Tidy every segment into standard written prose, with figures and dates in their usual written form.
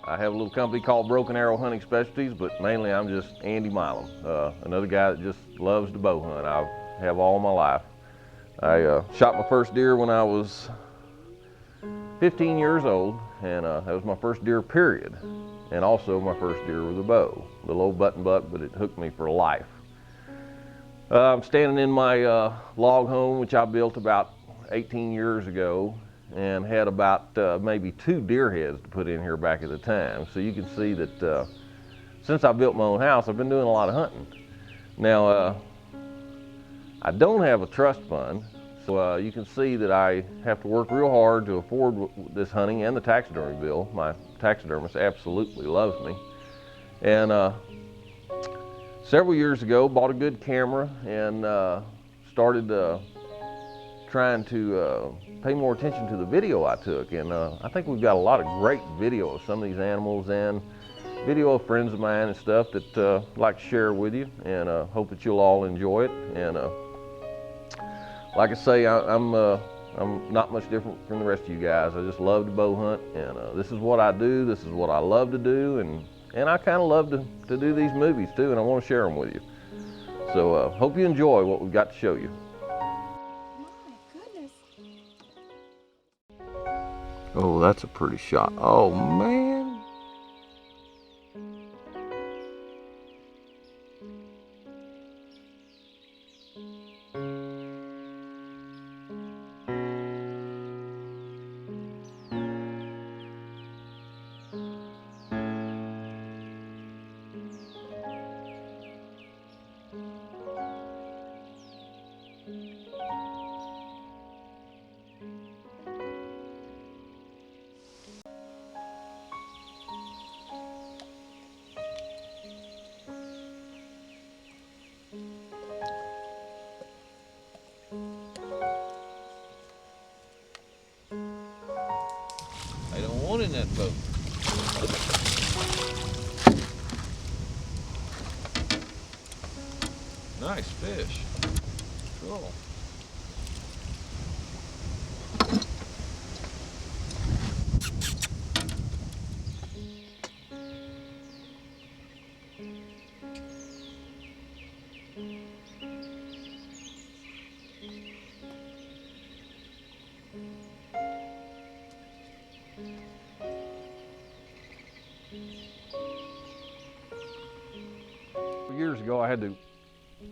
I have a little company called Broken Arrow Hunting Specialties, but mainly I'm just Andy Milam, another guy that just loves to bow hunt. I have all my life. I shot my first deer when I was 15 years old, and that was my first deer period, and also my first deer with a bow. Little old button buck, but it hooked me for life. I'm standing in my log home, which I built about 18 years ago, and had about maybe 2 deer heads to put in here back at the time. So you can see that since I built my own house, I've been doing a lot of hunting. Now, I don't have a trust fund, so you can see that I have to work real hard to afford this hunting and the taxidermy bill. My taxidermist absolutely loves me. And several years ago, bought a good camera and started trying to pay more attention to the video I took. And I think we've got a lot of great video of some of these animals and video of friends of mine and stuff that I'd like to share with you, and hope that you'll all enjoy it. And like I say, I'm not much different from the rest of you guys. I just love to bow hunt, and this is what I do. This is what I love to do, and I kind of love to do these movies too, and I want to share them with you. So hope you enjoy what we've got to show you. Oh, that's a pretty shot. Oh, man. I don't want in that boat. Nice fish. Cool. Years ago, I had the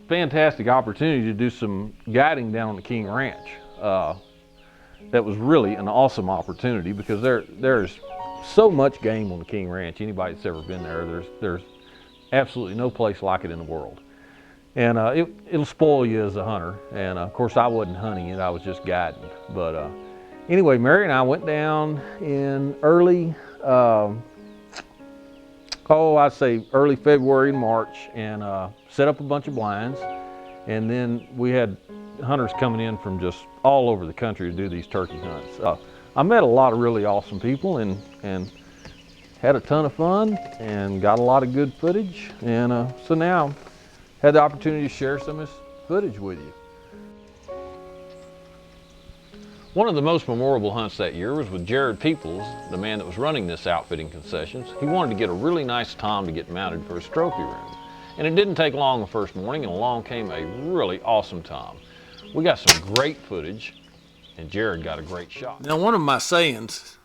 fantastic opportunity to do some guiding down on the King Ranch. That was really an awesome opportunity because there's so much game on the King Ranch. Anybody that's ever been there, there's absolutely no place like it in the world. And it'll spoil you as a hunter. And of course, I wasn't hunting it, I was just guiding. But anyway, Mary and I went down in early, I'd say early February and March, and set up a bunch of blinds. And then we had hunters coming in from just all over the country to do these turkey hunts. I met a lot of really awesome people and had a ton of fun and got a lot of good footage. And so now had the opportunity to share some of this footage with you. One of the most memorable hunts that year was with Jared Peoples, the man that was running this outfitting concessions. He wanted to get a really nice tom to get mounted for his trophy room. And it didn't take long the first morning, and along came a really awesome tom. We got some great footage, and Jared got a great shot. Now, one of my sayings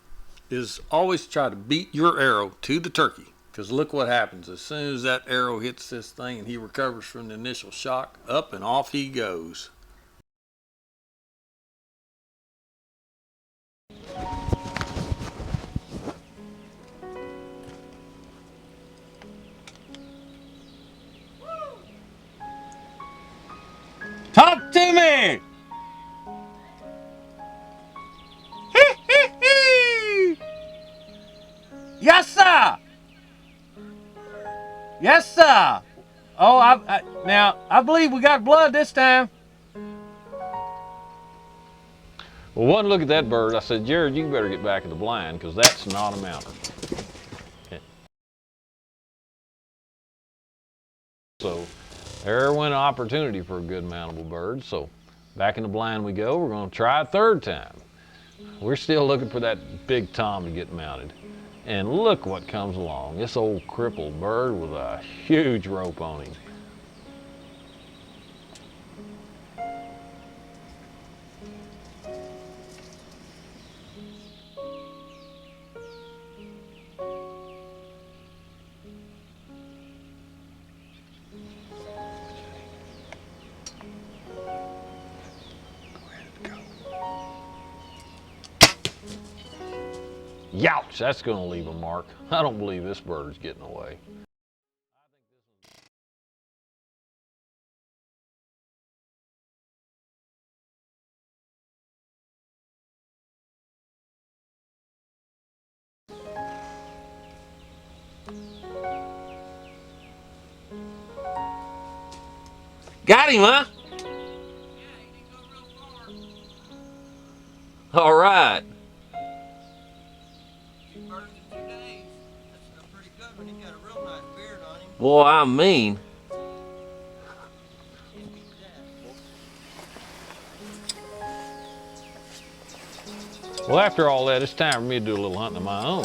is always try to beat your arrow to the turkey, because look what happens. As soon as that arrow hits this thing and he recovers from the initial shock, up and off he goes. Talk to me! Yes, sir! Yes, sir! Oh, now, I believe we got blood this time. Well, one look at that bird, I said, Jared, you better get back in the blind, because that's not a mounter. So there went an opportunity for a good mountable bird. So back in the blind we go. We're going to try a third time. We're still looking for that big tom to get mounted. And look what comes along. This old crippled bird with a huge rope on him. Youch, that's going to leave a mark. I don't believe this bird's getting away. Got him, huh? Yeah, he didn't go real far. All right. 2 birds in 2 days. That's a pretty good one. He got a real nice beard on him. Boy, I mean. Can't beat that. Well, after all that, it's time for me to do a little hunting of my own.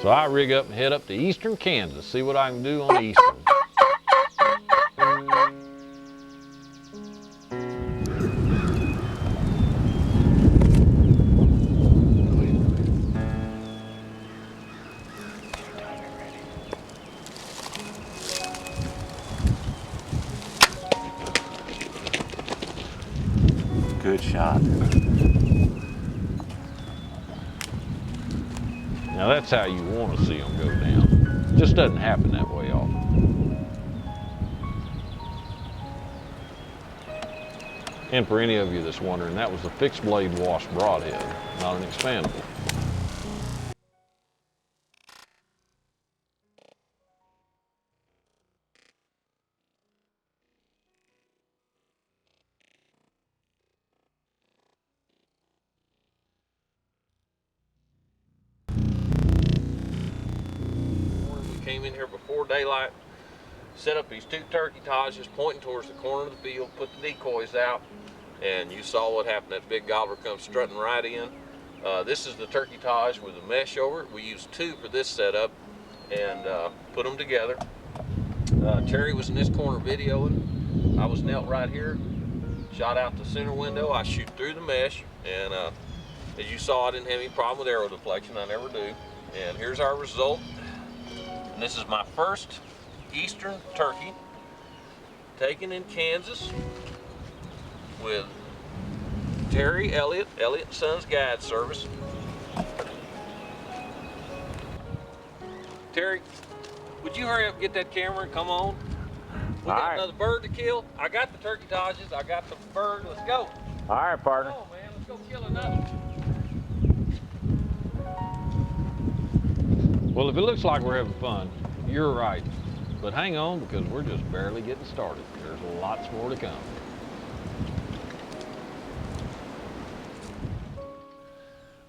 So I rig up and head up to eastern Kansas, see what I can do on the eastern. Good shot. Now that's how you want to see them go down. It just doesn't happen that way often. And for any of you that's wondering, that was a fixed blade wash broadhead, not an expandable. Came in here before daylight, set up these 2 turkey tages pointing towards the corner of the field, put the decoys out, and you saw what happened. That big gobbler comes strutting right in. This is the turkey tage with a mesh over it. We used 2 for this setup and put them together. Terry was in this corner videoing. I was knelt right here, shot out the center window. I shoot through the mesh, and as you saw, I didn't have any problem with arrow deflection. I never do. And here's our result. And this is my first eastern turkey taken in Kansas with Terry Elliott & Sons Guide Service. Terry, would you hurry up and get that camera and come on? We All got right. another bird to kill. I got the turkey tages. I got the bird. Let's go. All right, partner. Come on, man. Let's go kill another. Well, if it looks like we're having fun, you're right. But hang on, because we're just barely getting started. There's lots more to come.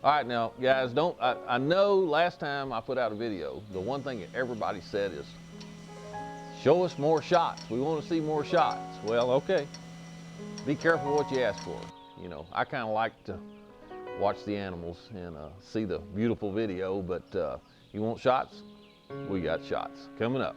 All right, now, guys, I know last time I put out a video, the one thing that everybody said is, show us more shots. We want to see more shots. Well, okay. Be careful what you ask for. You know, I kind of like to watch the animals and see the beautiful video, but you want shots? We got shots coming up.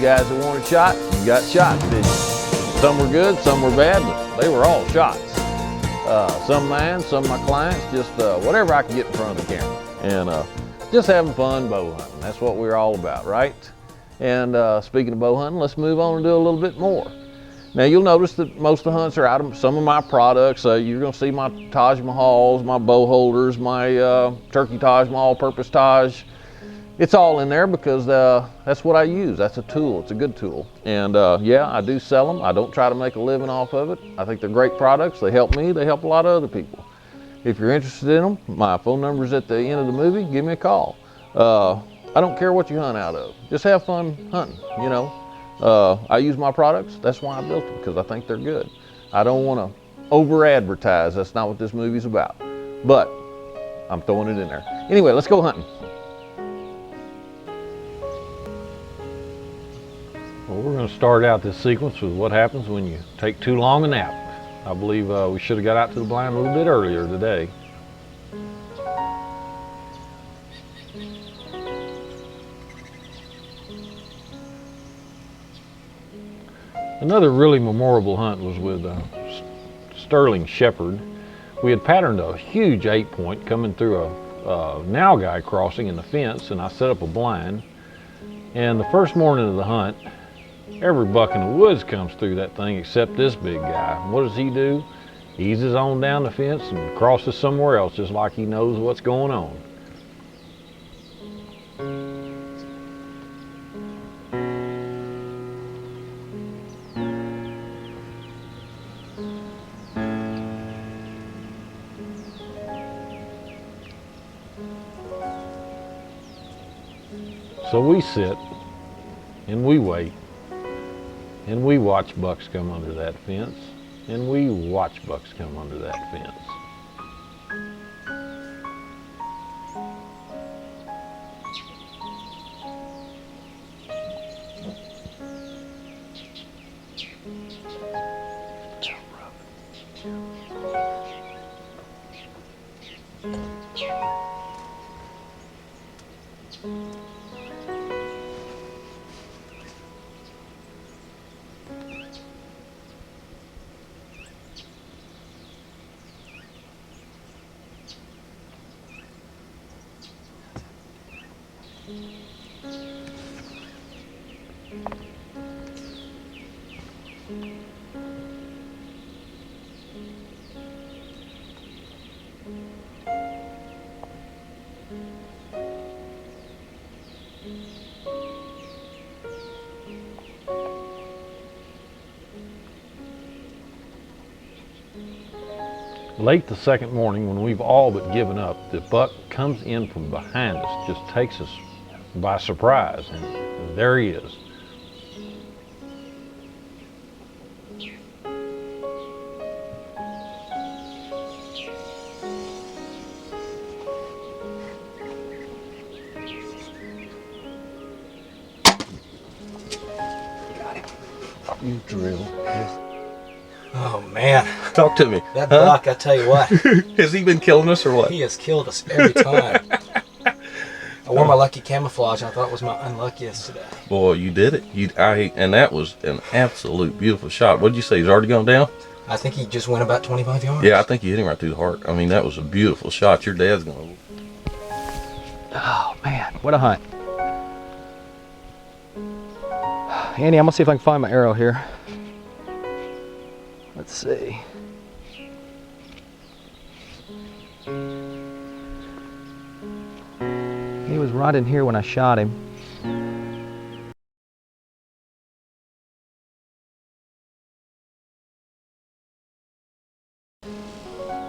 guys that want a shot, you got shots, did you? Some were good, some were bad, but they were all shots. Some mine, some of my clients, just whatever I could get in front of the camera. And just having fun bow hunting. That's what we're all about, right? And speaking of bow hunting, let's move on and do a little bit more. Now you'll notice that most of the hunts are out of some of my products. You're gonna see my Taj Mahals, my bow holders, my turkey Taj, my all-purpose Taj. It's all in there because that's what I use. That's a tool, it's a good tool. And yeah, I do sell them. I don't try to make a living off of it. I think they're great products. They help me, they help a lot of other people. If you're interested in them, my phone number's at the end of the movie, give me a call. I don't care what you hunt out of. Just have fun hunting, you know. I use my products, that's why I built them, because I think they're good. I don't want to over-advertise, that's not what this movie's about. But I'm throwing it in there. Anyway, let's go hunting. Well, we're going to start out this sequence with what happens when you take too long a nap. I believe we should have got out to the blind a little bit earlier today. Another really memorable hunt was with Sterling Shepherd. We had patterned a huge 8-point coming through a now guy crossing in the fence, and I set up a blind. And the first morning of the hunt, every buck in the woods comes through that thing except this big guy. And what does he do? He eases on down the fence and crosses somewhere else, just like he knows what's going on. So we sit and we wait and we watch bucks come under that fence and we watch bucks come under that fence. Late the second morning, when we've all but given up, the buck comes in from behind us, just takes us by surprise, and there he is. You drill. Oh man, Talk to me. that buck, I tell you what, Has he been killing us or what? he has killed us every time. I wore my lucky camouflage and I thought it was my unluckiest today. Boy, you did it. And that was an absolute beautiful shot. What did you say? He's already gone down? I think he just went about 25 yards. Yeah, I think you hit him right through the heart. I mean, that was a beautiful shot. Your dad's gonna. Oh man, what a hunt. Andy, I'm gonna see if I can find my arrow here. Let's see. He was right in here when I shot him.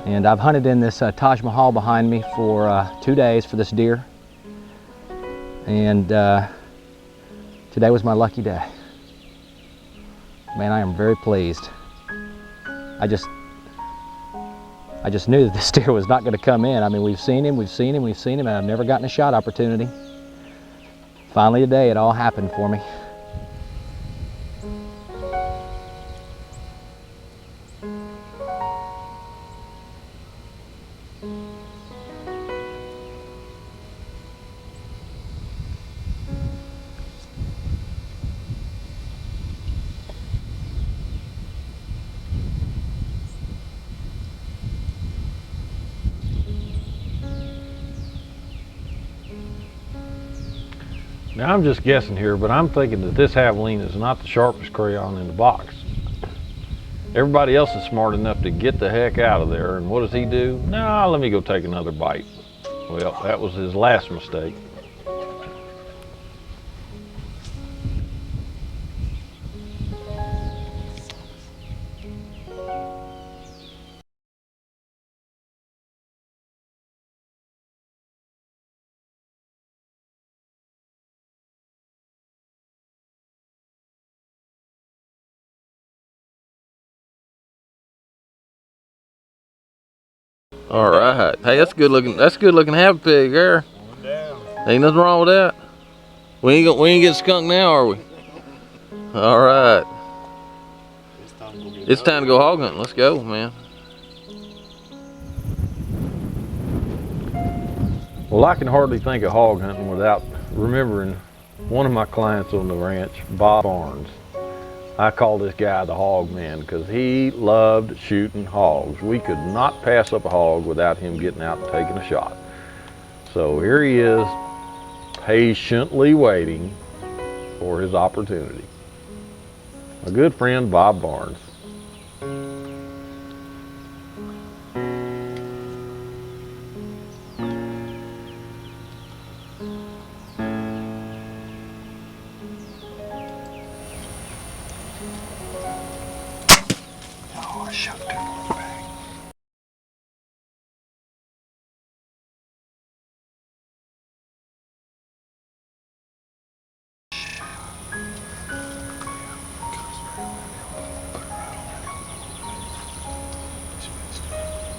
And I've hunted in this Taj Mahal behind me for 2 days for this deer. And today was my lucky day. Man, I am very pleased. I just knew that this deer was not going to come in. I mean, we've seen him, and I've never gotten a shot opportunity. Finally today, it all happened for me. Now I'm just guessing here, but I'm thinking that this javelina is not the sharpest crayon in the box. Everybody else is smart enough to get the heck out of there, and what does he do? No, let me go take another bite. Well, that was his last mistake. All right. Hey, that's good looking. That's good looking half pig there. Ain't nothing wrong with that. We ain't get skunked now, are we? All right. It's time to go hog hunting. Let's go, man. Well, I can hardly think of hog hunting without remembering one of my clients on the ranch, Bob Barnes. I call this guy the hog man because he loved shooting hogs. We could not pass up a hog without him getting out and taking a shot. So here he is, patiently waiting for his opportunity. My good friend, Bob Barnes. Oh, I shot too far back.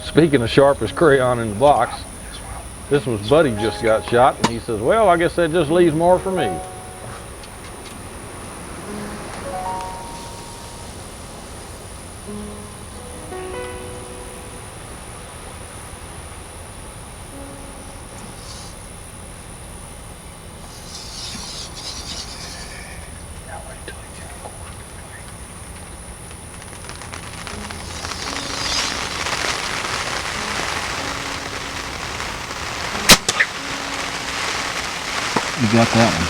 Speaking of sharpest crayon in the box, this one's buddy just got shot, and he says, well, I guess that just leaves more for me. You got that one.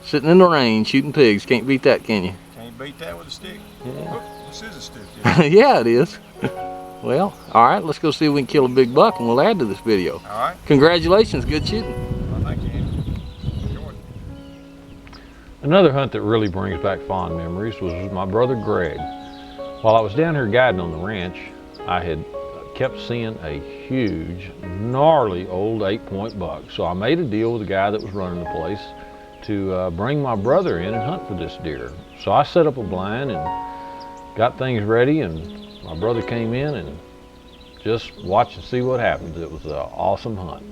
Sitting in the rain shooting pigs. Can't beat that, can you? Can't beat that with a stick. Yeah. Oh, this is a stick. Yeah. Yeah, it is. Well, all right, let's go see if we can kill a big buck and we'll add to this video. All right. Congratulations, good shooting. Well, thank you, Andy. Enjoy. Another hunt that really brings back fond memories was with my brother Greg. While I was down here guiding on the ranch, I had kept seeing a huge, gnarly old 8-point buck. So I made a deal with the guy that was running the place to bring my brother in and hunt for this deer. So I set up a blind and got things ready, and my brother came in and just watched and see what happens. It was an awesome hunt.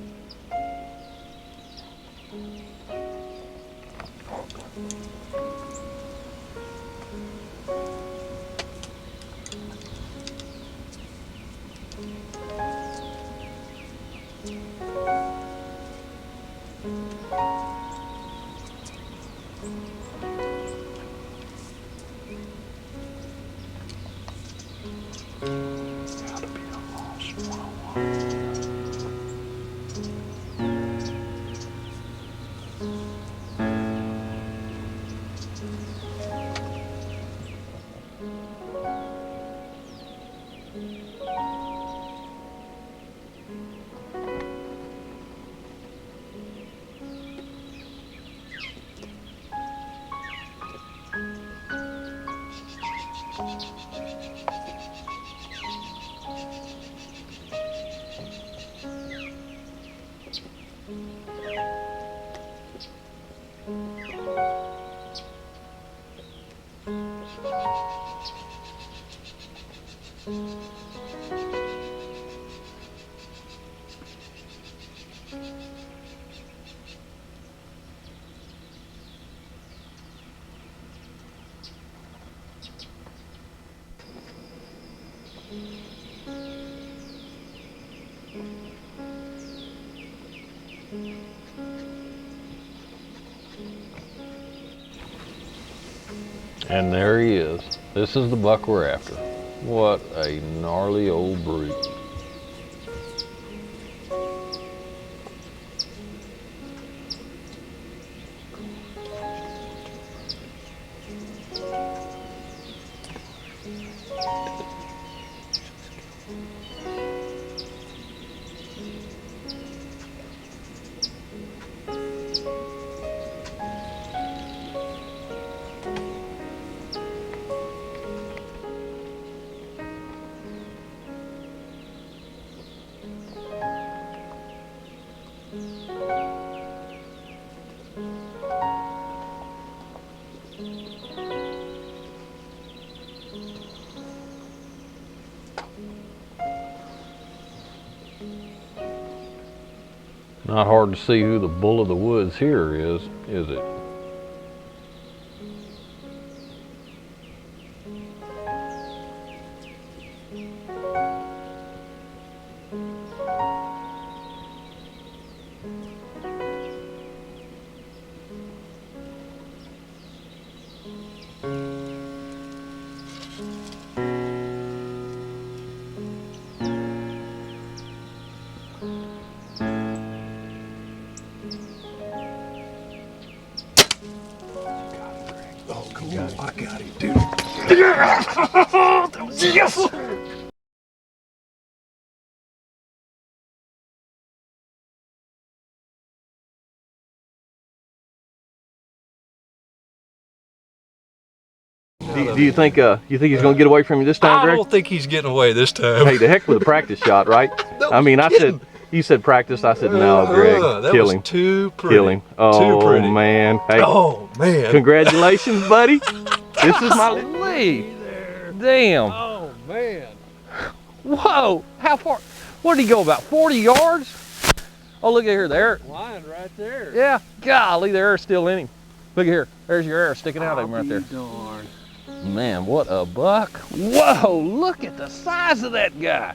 And there he is. This is the buck we're after. What a gnarly old brute. Not hard to see who the bull of the woods here is it? Oh, cool. I got it, dude. Yes! Do you think he's gonna get away from you this time, Greg? I don't think he's getting away this time. Hey, the heck with a practice shot, right? I mean, you said practice. I said no, Greg. That Kill was him. too pretty. Kill him. Oh Too pretty. man. Hey. Oh man. Congratulations, buddy. This is my lead. Damn. Oh man. Whoa. How far? What did he go? About 40 yards? Oh, look at here. The air. Line right there. Yeah. Golly, the air's still in him. Look at here. There's your air sticking out of him right there. Darn. Man, what a buck. Whoa, look at the size of that guy.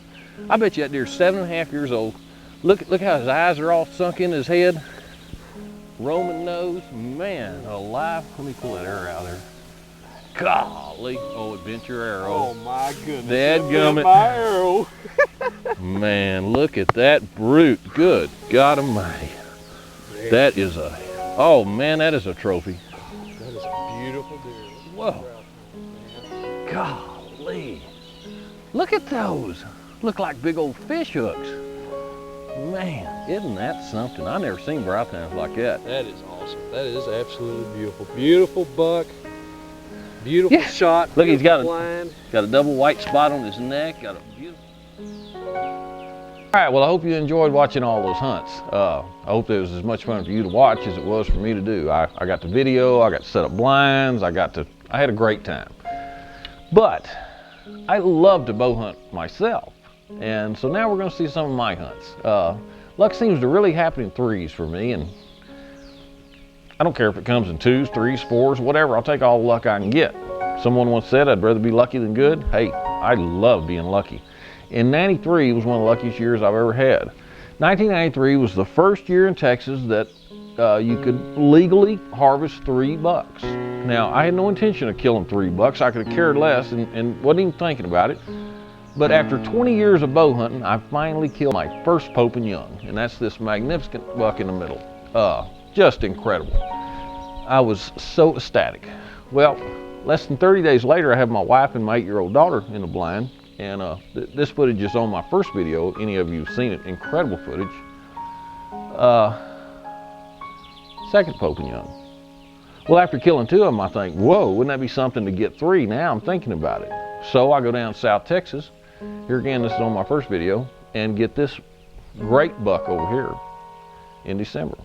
I bet you that deer's 7.5 years old. Look how his eyes are all sunk in his head. Roman nose, man, alive. Let me pull that arrow out of there. Golly, oh, it bent your arrow. Oh my goodness. Dadgummit. My arrow. Man, look at that brute. Good God Almighty. That is oh man, that is a trophy. That is a beautiful deer. Whoa. Golly. Look at those. Look like big old fish hooks. Man, isn't that something? I never seen brow tines like that. That is awesome. That is absolutely beautiful. Beautiful buck. Beautiful shot. Look, he's got blind. got a double white spot on his neck. Got a beautiful. All right, well, I hope you enjoyed watching all those hunts. I hope it was as much fun for you to watch as it was for me to do. I got the video, I got to set up blinds, I had a great time. But I love to bow hunt myself. And so now we're gonna see some of my hunts. Luck seems to really happen in threes for me, and I don't care if it comes in twos, threes, fours, whatever. I'll take all the luck I can get. Someone once said I'd rather be lucky than good. Hey, I love being lucky. And 93 was one of the luckiest years I've ever had. 1993 was the first year in Texas that you could legally harvest 3 bucks. Now, I had no intention of killing 3 bucks. I could have cared less and wasn't even thinking about it. But after 20 years of bow hunting, I finally killed my first Pope and Young, and that's this magnificent buck in the middle. Just incredible. I was so ecstatic. Well, less than 30 days later, I have my wife and my 8-year-old daughter in the blind, and this footage is on my first video. Any of you have seen it, incredible footage. Second Pope and Young. Well, after killing 2 of them, I think, whoa, wouldn't that be something to get 3? Now I'm thinking about it. So I go down to South Texas. Here again, this is on my first video, and get this great buck over here in December.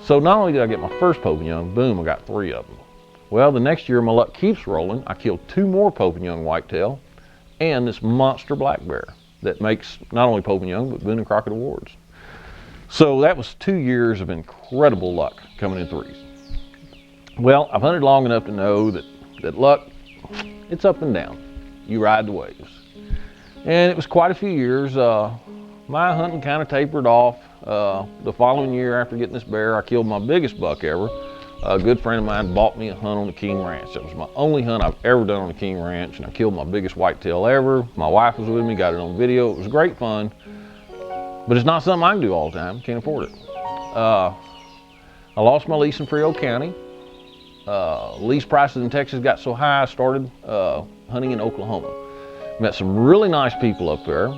So not only did I get my first Pope and Young, boom, I got 3 of them. Well, the next year my luck keeps rolling. I killed 2 more Pope and Young whitetail and this monster black bear that makes not only Pope and Young, but Boone and Crockett awards. So that was 2 years of incredible luck coming in threes. Well, I've hunted long enough to know that luck, it's up and down. You ride the waves. And it was quite a few years. My hunting kind of tapered off. The following year after getting this bear, I killed my biggest buck ever. A good friend of mine bought me a hunt on the King Ranch. That was my only hunt I've ever done on the King Ranch, and I killed my biggest whitetail ever. My wife was with me, got it on video. It was great fun, but it's not something I can do all the time. Can't afford it. I lost my lease in Frio County. Lease prices in Texas got so high, I started hunting in Oklahoma. Met some really nice people up there.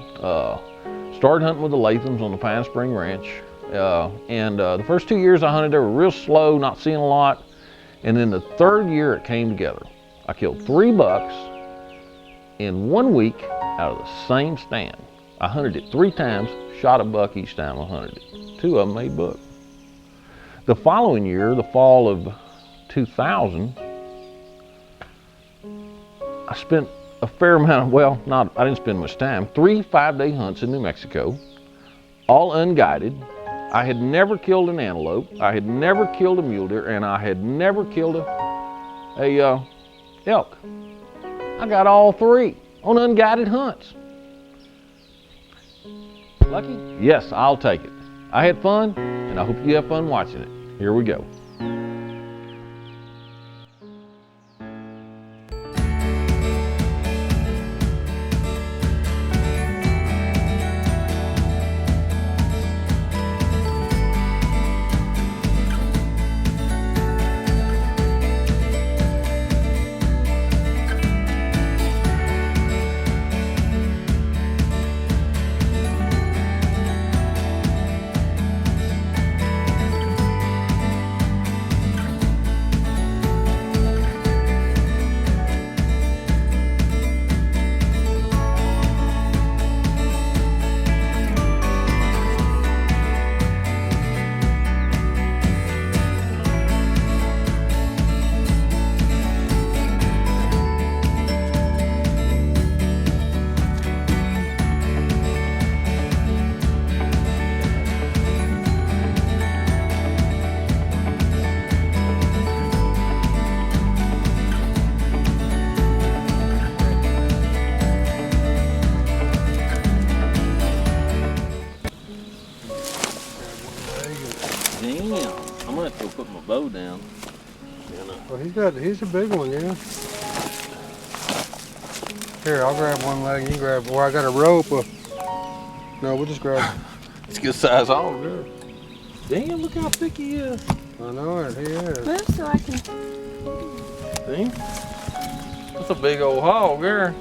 Started hunting with the Lathams on the Pine Spring Ranch. The first 2 years I hunted, they were real slow, not seeing a lot. And then the 3rd year it came together. I killed 3 bucks in 1 week out of the same stand. I hunted it 3 times, shot a buck each time I hunted it. 2 of them made buck. The following year, the fall of 2000, I spent a fair amount of, I didn't spend much time, 3 5-day hunts in New Mexico, all unguided. I had never killed an antelope, I had never killed a mule deer, and I had never killed a elk. I got all 3 on unguided hunts. Lucky? Yes, I'll take it. I had fun, and I hope you have fun watching it. Here we go. Damn, I'm gonna have to go put my bow down. Well, he's a big one, yeah. Here, I'll grab one leg, you grab, or I got a rope. No, we'll just grab. It's a good size hog there. Damn, look how thick he is. I know it, he is. Move so I can. See? That's a big old hog there.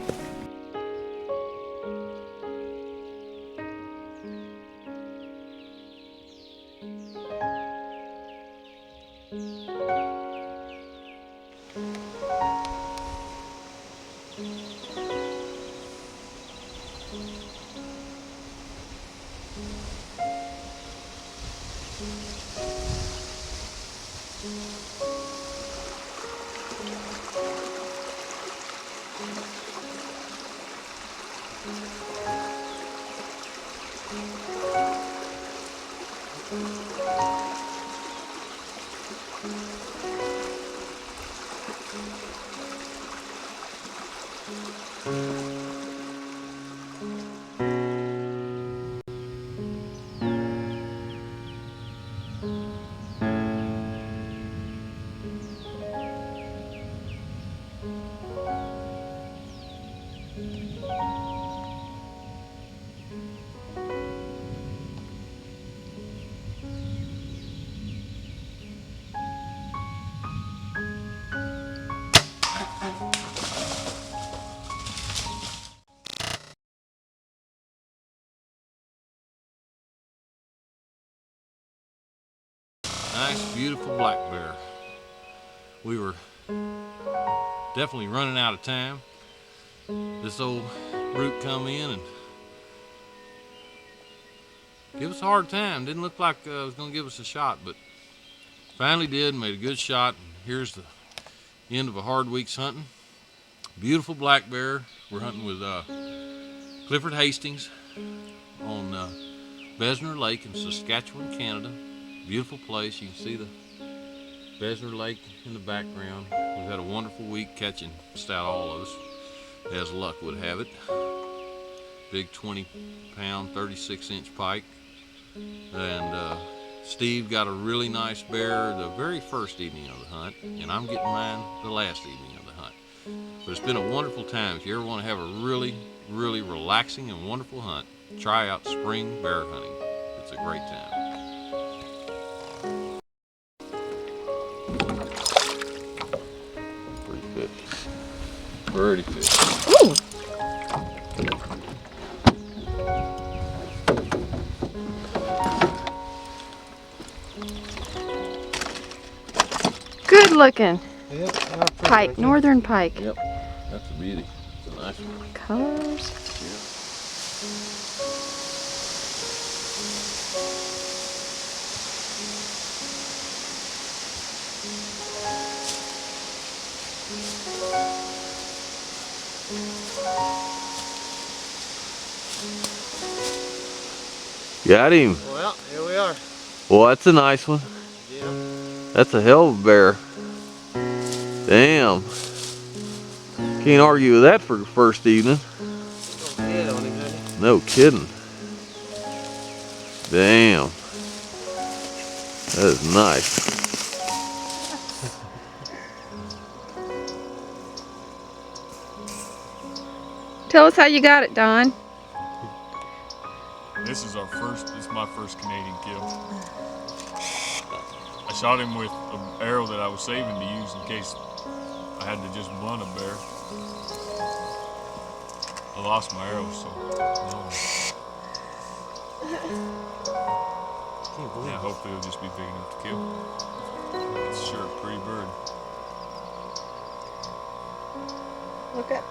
Nice, beautiful black bear. We were definitely running out of time. This old brute come in and give us a hard time. Didn't look like it was gonna give us a shot, but finally did, made a good shot. And here's the end of a hard week's hunting. Beautiful black bear. We're hunting with Clifford Hastings on Besner Lake in Saskatchewan, Canada. Beautiful place. You can see the Besner Lake in the background. We've had a wonderful week catching just about all of us, as luck would have it. Big 20-pound, 36-inch pike. And Steve got a really nice bear the very first evening of the hunt, and I'm getting mine the last evening of the hunt. But it's been a wonderful time. If you ever want to have a really, really relaxing and wonderful hunt, try out spring bear hunting. It's a great time. Pretty fish. Ooh. Good looking. Yep, Pike, northern pike. Yep, that's a beauty. It's a nice one. Colors. Got him. Well, here we are. Well, that's a nice one. Yeah. That's a hell of a bear. Damn. Can't argue with that for the first evening. No kidding. Damn. That is nice. Tell us how you got it, Don. This is my first Canadian kill. I shot him with an arrow that I was saving to use in case I had to just blunt a bear. I lost my arrow, so yeah, hopefully it'll just be big enough to kill. It's sure a pretty bird. Look up.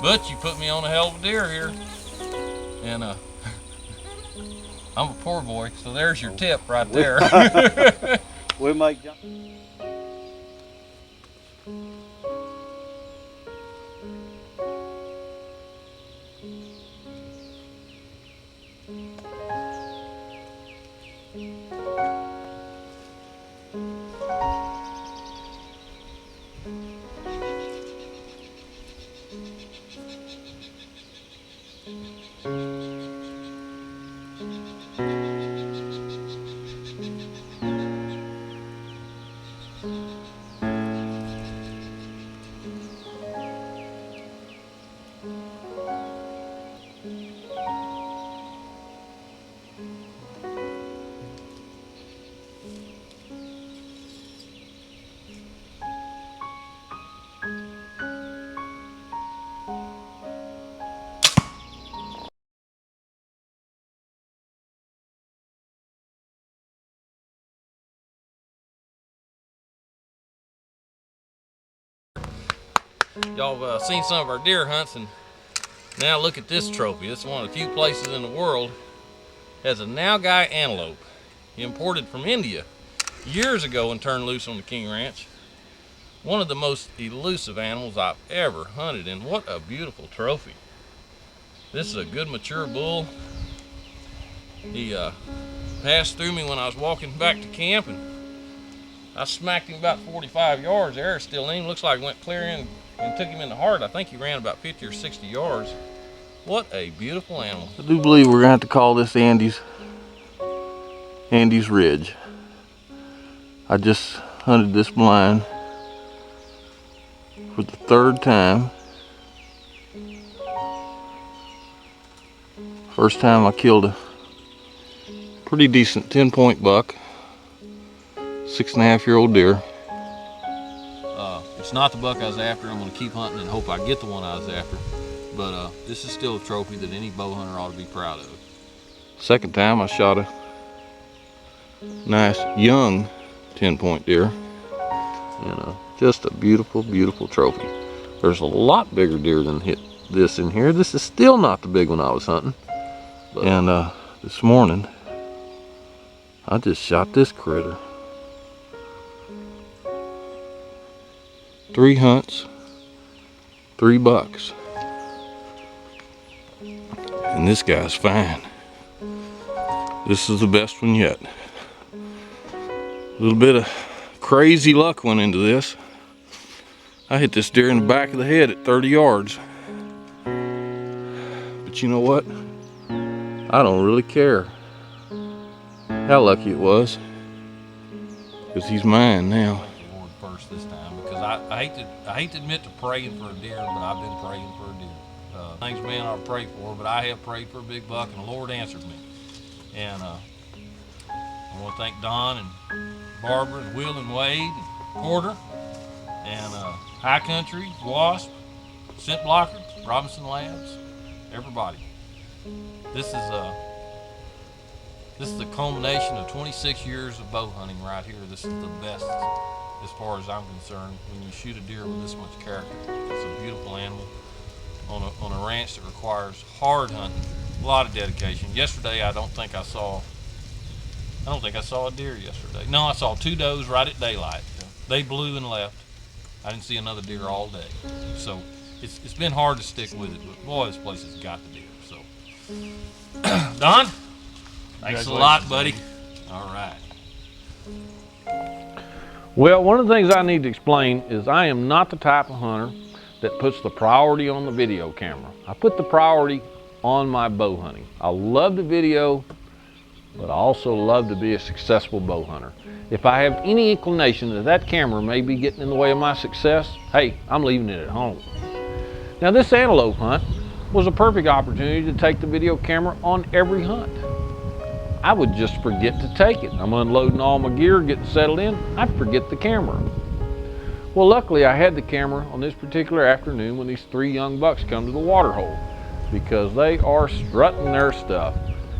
But you put me on a hell of a deer here, and I'm a poor boy, so there's your tip right there. We make. Y'all seen some of our deer hunts, and now look at this trophy. This is one of the few places in the world has a nowguy antelope imported from India years ago and turned loose on the King Ranch. One of the most elusive animals I've ever hunted, and what a beautiful trophy. This is a good mature bull. He passed through me when I was walking back to camp, and I smacked him about 45 yards. The air is still in him. Looks like it went clear in and took him in the heart. I think he ran about 50 or 60 yards. What a beautiful animal. I do believe we're gonna have to call this Andy's Ridge. I just hunted this blind for the third time. First time I killed a pretty decent 10-point buck, 6.5-year-old deer. It's not the buck I was after. I'm gonna keep hunting and hope I get the one I was after. But this is still a trophy that any bow hunter ought to be proud of. Second time I shot a nice young 10-point deer, and just a beautiful, beautiful trophy. There's a lot bigger deer than hit this in here. This is still not the big one I was hunting. And this morning, I just shot this critter. 3 hunts, 3 bucks. And this guy's fine. This is the best one yet. A little bit of crazy luck went into this. I hit this deer in the back of the head at 30 yards. But you know what? I don't really care how lucky it was, because he's mine now. Lord first this time, because I hate to admit to praying for a deer, but I've been praying for a deer. Things man I pray for, but I have prayed for a big buck, and the Lord answered me. And I want to thank Don and Barbara and Will and Wade and Porter and High Country, Wasp, Scent Blocker, Robinson Labs, everybody. This is a culmination of 26 years of bow hunting right here. This is the best as far as I'm concerned. When you shoot a deer with this much character, it's a beautiful animal on a ranch that requires hard hunting, a lot of dedication. Yesterday, I don't think I saw a deer yesterday. No, I saw 2 does right at daylight. They blew and left. I didn't see another deer all day. So it's been hard to stick with it, but boy, this place has got the deer. So, Don, thanks a lot, buddy. All right. Well, one of the things I need to explain is I am not the type of hunter that puts the priority on the video camera. I put the priority on my bow hunting. I love the video, but I also love to be a successful bow hunter. If I have any inclination that camera may be getting in the way of my success, hey, I'm leaving it at home. Now, this antelope hunt was a perfect opportunity to take the video camera on every hunt. I would just forget to take it. I'm unloading all my gear, getting settled in, I'd forget the camera. Well, luckily I had the camera on this particular afternoon when these 3 young bucks come to the waterhole, because they are strutting their stuff,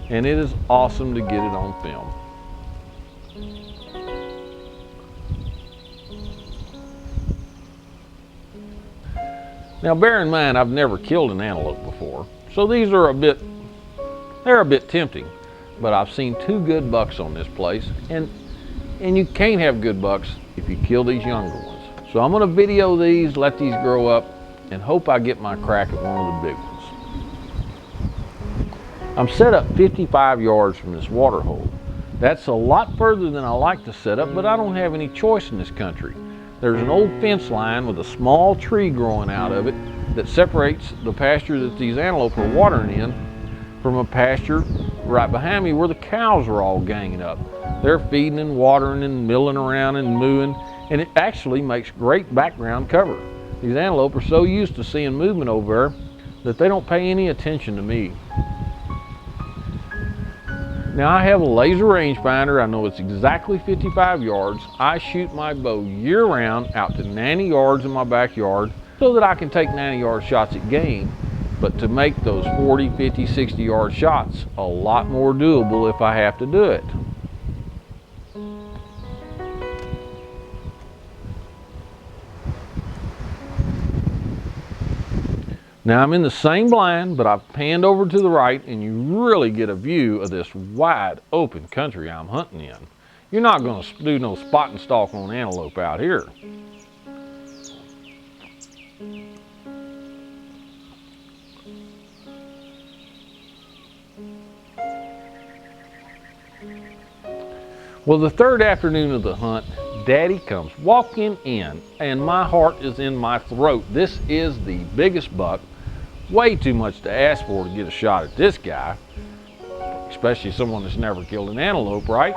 and it is awesome to get it on film. Now, bear in mind, I've never killed an antelope before, so these are they're a bit tempting, but I've seen 2 good bucks on this place, and you can't have good bucks if you kill these younger ones. So I'm gonna video these, let these grow up, and hope I get my crack at one of the big ones. I'm set up 55 yards from this water hole. That's a lot further than I like to set up, but I don't have any choice in this country. There's an old fence line with a small tree growing out of it that separates the pasture that these antelope are watering in from a pasture right behind me where the cows are all ganging up. They're feeding and watering and milling around and mooing, and it actually makes great background cover. These antelope are so used to seeing movement over there that they don't pay any attention to me. Now, I have a laser rangefinder. I know it's exactly 55 yards. I shoot my bow year-round out to 90 yards in my backyard so that I can take 90-yard shots at game, but to make those 40, 50, 60-yard shots a lot more doable if I have to do it. Now I'm in the same blind, but I've panned over to the right, and you really get a view of this wide open country I'm hunting in. You're not going to do no spot and stalk on antelope out here. Well, the third afternoon of the hunt, Daddy comes walking in, and my heart is in my throat. This is the biggest buck. Way too much to ask for to get a shot at this guy, especially someone that's never killed an antelope, right?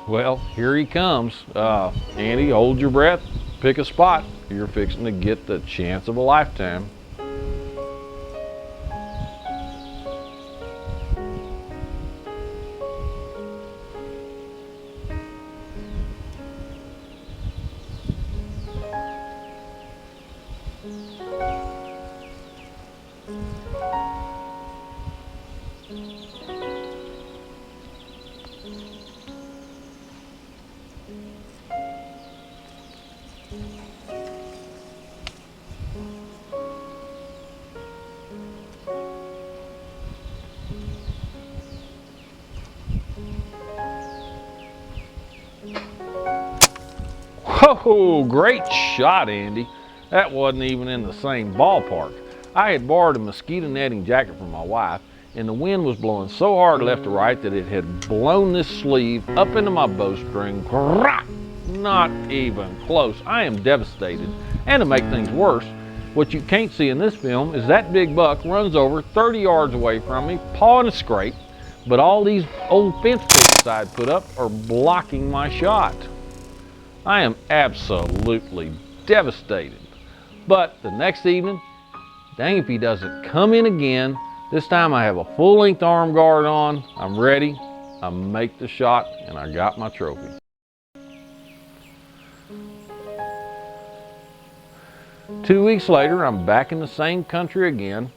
Well, here he comes. Andy, hold your breath, pick a spot. You're fixing to get the chance of a lifetime. Oh, great shot, Andy. That wasn't even in the same ballpark. I had borrowed a mosquito netting jacket from my wife, and the wind was blowing so hard left to right that it had blown this sleeve up into my bowstring. Not even close. I am devastated. And to make things worse, what you can't see in this film is that big buck runs over 30 yards away from me, pawing a scrape, but all these old fence pieces I'd put up are blocking my shot. I am absolutely devastated. But the next evening, dang if he doesn't come in again. This time I have a full-length arm guard on. I'm ready. I make the shot, and I got my trophy. Two weeks later, I'm back in the same country again,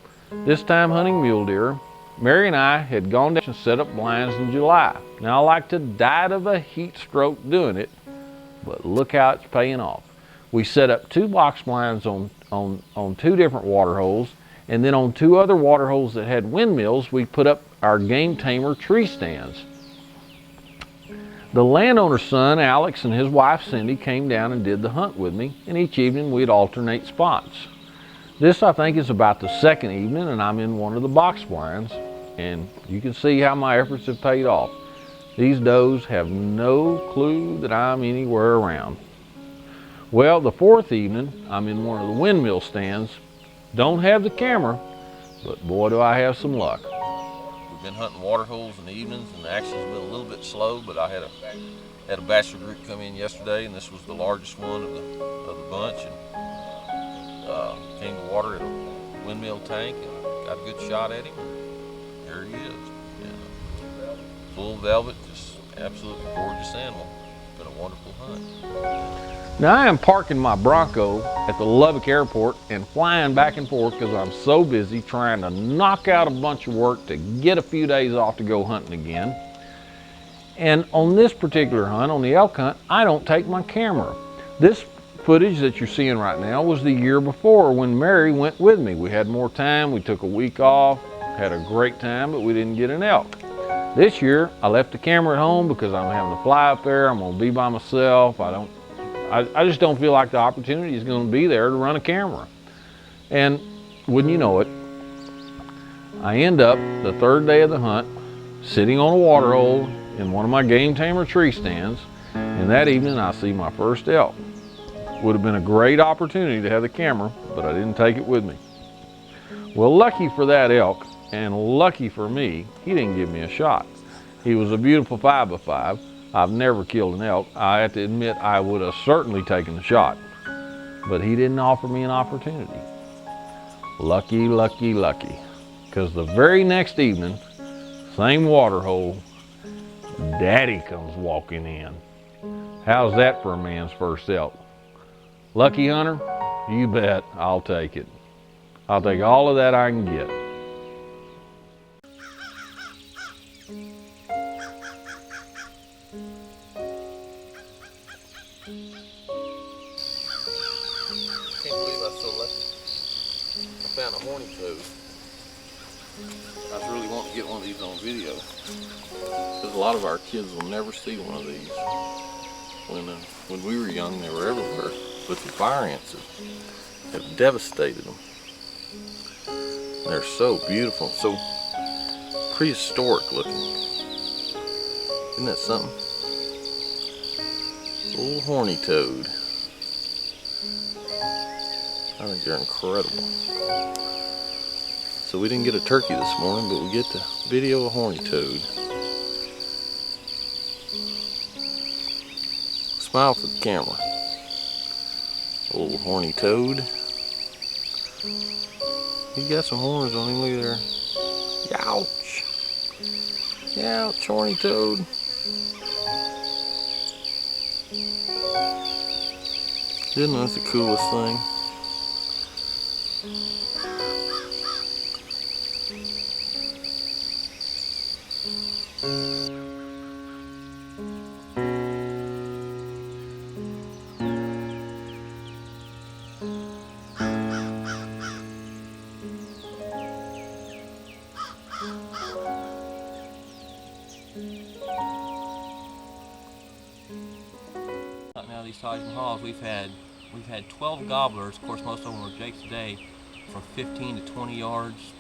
this time hunting mule deer. Mary and I had gone down and set up blinds in July. Now I like to die of a heat stroke doing it, but look how it's paying off. We set up 2 box blinds on 2 different water holes, and then on 2 other water holes that had windmills, we put up our game tamer tree stands. The landowner's son, Alex, and his wife, Cindy, came down and did the hunt with me, and each evening we'd alternate spots. This, I think, is about the 2nd evening, and I'm in one of the box blinds, and you can see how my efforts have paid off. These does have no clue that I'm anywhere around. Well, the 4th evening, I'm in one of the windmill stands. Don't have the camera, but boy, do I have some luck. We've been hunting water holes in the evenings, and the action's been a little bit slow, but I had a bachelor group come in yesterday, and this was the largest one of the bunch, and came to water at a windmill tank, and got a good shot at him. Here he is. And, full velvet, just absolutely gorgeous animal. It's been a wonderful hunt. Now I am parking my Bronco at the Lubbock airport and flying back and forth because I'm so busy trying to knock out a bunch of work to get a few days off to go hunting again. And on this particular hunt, on the elk hunt, I don't take my camera. This footage that you're seeing right now was the year before when Mary went with me. We had more time, we took a week off, had a great time, but we didn't get an elk. This year, I left the camera at home because I'm having to fly up there. I'm gonna be by myself. I just don't feel like the opportunity is going to be there to run a camera. And wouldn't you know it, I end up the 3rd day of the hunt sitting on a water hole in one of my game tamer tree stands, and that evening I see my first elk. Would have been a great opportunity to have the camera, but I didn't take it with me. Well, lucky for that elk, and lucky for me, he didn't give me a shot. He was a beautiful 5x5. I've never killed an elk. I have to admit I would have certainly taken the shot, but he didn't offer me an opportunity. Lucky, lucky, lucky. Because the very next evening, same water hole, Daddy comes walking in. How's that for a man's first elk? Lucky hunter? You bet, I'll take it. I'll take all of that I can get. Can't believe I was so lucky. I found a a horny toad. I was really wanting to get one of these on video, because a lot of our kids will never see one of these. When we were young, they were everywhere, but the fire ants have devastated them. They're so beautiful, so prehistoric looking. Isn't that something? Little horny toad. I think they're incredible. So we didn't get a turkey this morning, but we get to video a horny toad. Smile for the camera. Old horny toad. He got some horns on him, look at there. Youch. Youch, horny toad. Isn't that the coolest thing? Now these Taj Mahals, we've had 12 gobblers. Of course, most of them were jakes today, from 15 to 20 yards.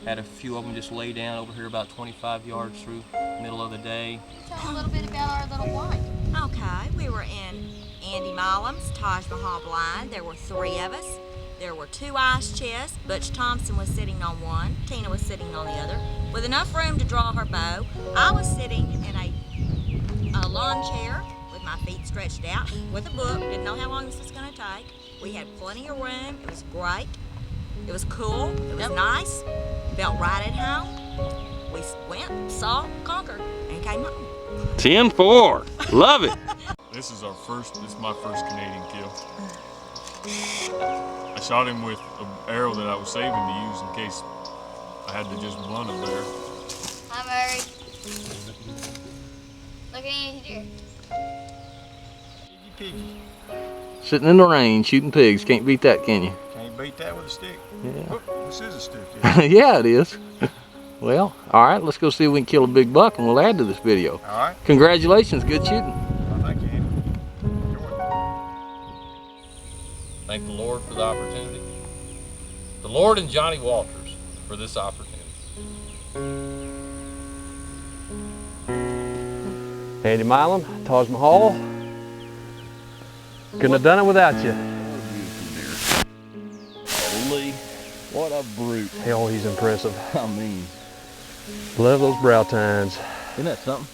Had a few of them just lay down over here about 25 yards through the middle of the day. Tell a little bit about our little blind. Okay, we were in Andy Milam's Taj Mahal blind. There were 3 of us. There were 2 ice chests. Butch Thompson was sitting on one. Tina was sitting on the other. With enough room to draw her bow, I was sitting in a lawn chair with my feet stretched out with a book. Didn't know how long this was going to take. We had plenty of room. It was great. It was cool. It was nice. Felt right at home. We went, saw, conquered, and came home. 10-4. Love it. This is my first Canadian kill. I shot him with an arrow that I was saving to use in case I had to just blunt him there. Hi, Murray. Look at Andy deer. Piggy. Sitting in the rain, shooting pigs. Can't beat that, can you? Can't beat that with a stick. Yeah. Oh, this is a stick. Yeah. Yeah, it is. Well, all right, let's go see if we can kill a big buck and we'll add to this video. All right. Congratulations, good shooting. Well, thank you, Andy. Thank the Lord for the opportunity. The Lord and Johnny Walters for this opportunity. Andy Milam, Taj Mahal. Couldn't have done it without you. Holy, what a brute. Hell, he's impressive. I mean, Love those brow tines. isn't that something?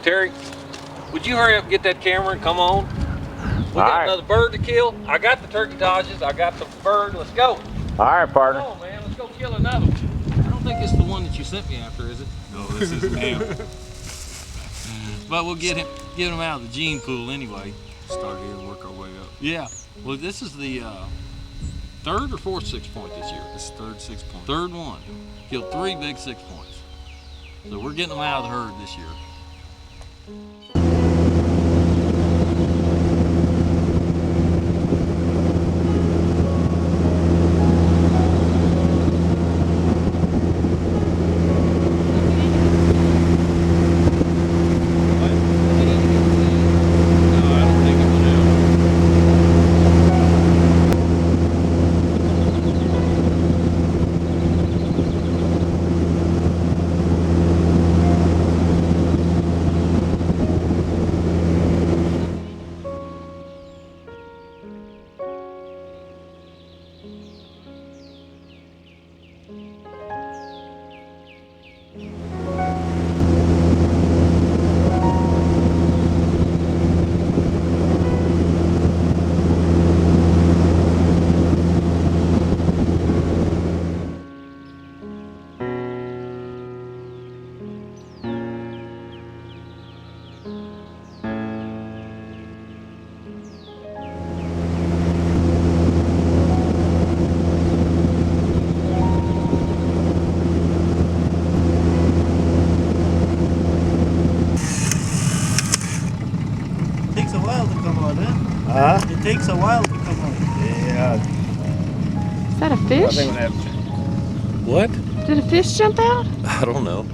Terry, would you hurry up and get that camera and come on? We got another bird to kill. I got the turkey Tajes. I got the bird. Let's go. All right, partner. Come on, man. Let's go kill another one. I don't think it's the one that you sent me after, is it? No, this isn't him. But we'll get him out of the gene pool anyway. Start here and work our way up. Yeah. Well, this is the 3rd or 4th 6-point this year. This is 3rd 6-point. 3rd one. Killed 3 big 6-points. So we're getting them out of the herd this year. come out, huh? Huh? It takes a while to come out. Yeah. Is that a fish? I think we have to. What? Did a fish jump out? I don't know.